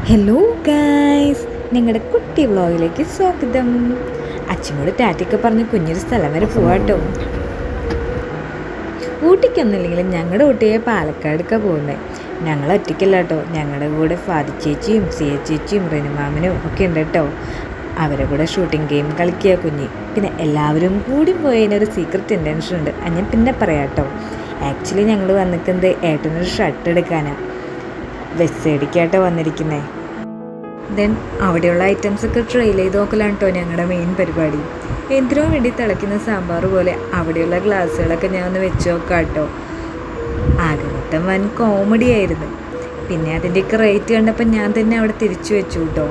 Hello guys, ഞങ്ങളുടെ കുട്ടി വ്ളോഗിലേക്ക് സ്വാഗതം. അച്ഛനോട് ടാറ്റയൊക്കെ പറഞ്ഞ് കുഞ്ഞൊരു സ്ഥലം വരെ പോവാട്ടോ. ഊട്ടിക്കൊന്നുമില്ലെങ്കിലും ഞങ്ങളുടെ ഊട്ടിയെ പാലക്കാടൊക്കെ പോകുന്നത്. ഞങ്ങൾ ഒറ്റയ്ക്കല്ല കേട്ടോ, ഞങ്ങളുടെ കൂടെ ഫാദി ചേച്ചിയും സിയ ചേച്ചിയും റെനുമാമനും ഒക്കെ ഉണ്ട് കേട്ടോ. അവരെ കൂടെ ഷൂട്ടിംഗ് ഗെയിം കളിക്കുക കുഞ്ഞി. പിന്നെ എല്ലാവരും കൂടി പോയതിനൊരു സീക്രട്ട് ഇൻറ്റൻഷൻ ഉണ്ട്, അത് ഞാൻ പിന്നെ പറയാം കേട്ടോ. ആക്ച്വലി ഞങ്ങൾ വന്നിക്കുന്നത് ഏട്ടനൊരു ഷർട്ട് എടുക്കാനാണ്. വെസ്റ്റേഡിക്കാട്ടോ വന്നിരിക്കുന്നത്. ദെൻ അവിടെയുള്ള ഐറ്റംസൊക്കെ ട്രയൽ ചെയ്ത് നോക്കലാണ് കേട്ടോ ഞങ്ങളുടെ മെയിൻ പരിപാടി. എന്തിനോ വേണ്ടി തിളയ്ക്കുന്ന സാമ്പാർ പോലെ അവിടെയുള്ള ഗ്ലാസ്സുകളൊക്കെ ഞാൻ ഒന്ന് വെച്ച് നോക്കാം കേട്ടോ. ആകെ വൻ കോമഡി ആയിരുന്നു. പിന്നെ അതിൻ്റെയൊക്കെ റേറ്റ് കണ്ടപ്പോൾ ഞാൻ തന്നെ അവിടെ തിരിച്ചു വെച്ചു കേട്ടോ.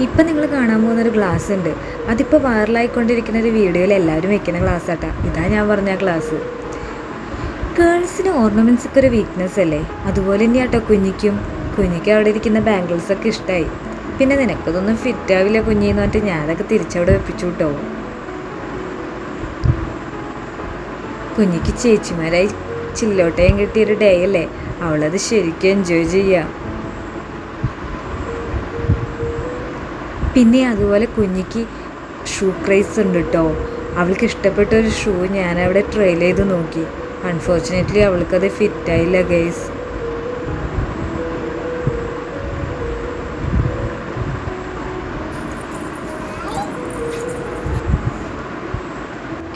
ഇപ്പം നിങ്ങൾ കാണാൻ പോകുന്നൊരു ഗ്ലാസ് ഉണ്ട്, അതിപ്പോൾ വൈറലായിക്കൊണ്ടിരിക്കുന്ന ഒരു വീഡിയോയിൽ എല്ലാവരും വെക്കുന്ന ഗ്ലാസ് ആട്ടാ. ഇതാ ഞാൻ പറഞ്ഞ ഗ്ലാസ്. ഗേൾസിന് ഓർണമെൻറ്റ്സ് ഒക്കെ ഒരു വീക്ക്നെസ് അല്ലേ, അതുപോലെ തന്നെയാട്ടോ കുഞ്ഞിക്ക് അവിടെ ഇരിക്കുന്ന ബാംഗിൾസൊക്കെ ഇഷ്ടമായി. പിന്നെ നിനക്കതൊന്നും ഫിറ്റ് ആവില്ല കുഞ്ഞിന്ന് പറഞ്ഞിട്ട് ഞാനതൊക്കെ തിരിച്ചവിടെ വെപ്പിച്ചു കേട്ടോ. കുഞ്ഞിക്ക് ചേച്ചിമാരായി ചില്ലോട്ടയും കിട്ടിയൊരു ഡേ അല്ലേ, അവളത് ശരിക്കും എൻജോയ് ചെയ്യാം. പിന്നെ അതുപോലെ കുഞ്ഞിക്ക് ഷൂ ക്രൈസ് ഉണ്ട് കേട്ടോ. അവൾക്ക് ഇഷ്ടപ്പെട്ട ഒരു ഷൂ ഞാനവിടെ ട്രയൽ ചെയ്ത് നോക്കി. അൺഫോർച്ചുനേറ്റ്ലി അവൾക്കത് ഫിറ്റായില്ല ഗൈസ്.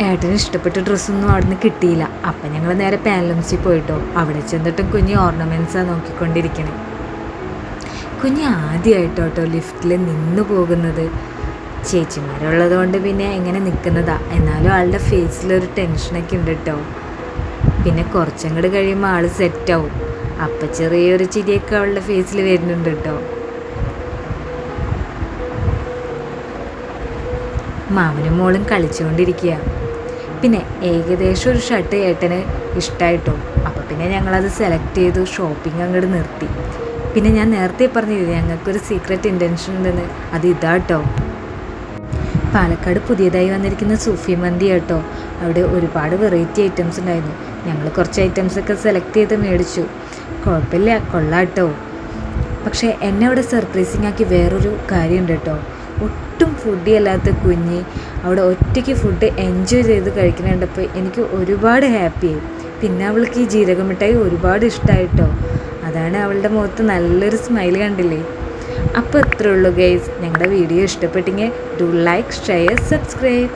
ഏട്ടന് ഇഷ്ടപ്പെട്ട ഡ്രസ്സൊന്നും അവിടെ നിന്ന് കിട്ടിയില്ല. അപ്പം ഞങ്ങൾ നേരെ പാൻലംസിൽ പോയിട്ടോ. അവിടെ ചെന്നിട്ടും കുഞ്ഞ് ഓർണമെൻറ്റ്സാണ് നോക്കിക്കൊണ്ടിരിക്കണേ. കുഞ്ഞ് ആദ്യമായിട്ടോ ലിഫ്റ്റിൽ നിന്ന് പോകുന്നത്. ചേച്ചിമാരുള്ളത് കൊണ്ട് പിന്നെ എങ്ങനെ നിൽക്കുന്നതാ, എന്നാലും ആളുടെ ഫേസിലൊരു ടെൻഷനൊക്കെ ഉണ്ട് കേട്ടോ. പിന്നെ കുറച്ചങ്ങോട്ട് കഴിയുമ്പോൾ ആൾ സെറ്റാവും. അപ്പം ചെറിയൊരു ചിരിയൊക്കെ അവളുടെ ഫേസിൽ വരുന്നുണ്ട് കേട്ടോ. മാമനും മോളും കളിച്ചുകൊണ്ടിരിക്കുക. പിന്നെ ഏകദേശം ഒരു ഷർട്ട് ഏട്ടന് ഇഷ്ടമായിട്ടോ. അപ്പം പിന്നെ ഞങ്ങളത് സെലക്ട് ചെയ്തു, ഷോപ്പിംഗ് അങ്ങോട്ട് നിർത്തി. പിന്നെ ഞാൻ നേരത്തെ പറഞ്ഞില്ലേ ഞങ്ങൾക്കൊരു സീക്രട്ട് ഇൻറ്റൻഷൻ ഉണ്ടെന്ന്, അത് ഇതാട്ടോ. പാലക്കാട് പുതിയതായി വന്നിരിക്കുന്ന സൂഫി മന്തി കേട്ടോ. അവിടെ ഒരുപാട് വെറൈറ്റി ഐറ്റംസ് ഉണ്ടായിരുന്നു. ഞങ്ങൾ കുറച്ച് ഐറ്റംസൊക്കെ സെലക്ട് ചെയ്ത് മേടിച്ചു. കുഴപ്പമില്ല, കൊള്ളാട്ടോ. പക്ഷേ എന്നെ അവിടെ സർപ്രൈസിങ് ആക്കി വേറൊരു കാര്യമുണ്ട് കേട്ടോ. ഒട്ടും ഫുഡി അല്ലാത്ത കുഞ്ഞ് അവിടെ ഒറ്റയ്ക്ക് ഫുഡ് എൻജോയ് ചെയ്ത് കഴിക്കുന്നുണ്ടപ്പോൾ എനിക്ക് ഒരുപാട് ഹാപ്പിയായി. പിന്നെ അവൾക്ക് ഈ ജീരകമിഠായി ഒരുപാട് ഇഷ്ടമായിട്ടോ. അതാണ് അവളുടെ മുഖത്ത് നല്ലൊരു സ്മൈൽ കണ്ടില്ലേ. അപ്പോൾ ഇത്രയേ ഉള്ളൂ ഗൈസ്. ഞങ്ങളുടെ വീഡിയോ ഇഷ്ടപ്പെട്ടെങ്കിൽ ഡു ലൈക്ക്, ഷെയർ, സബ്സ്ക്രൈബ്.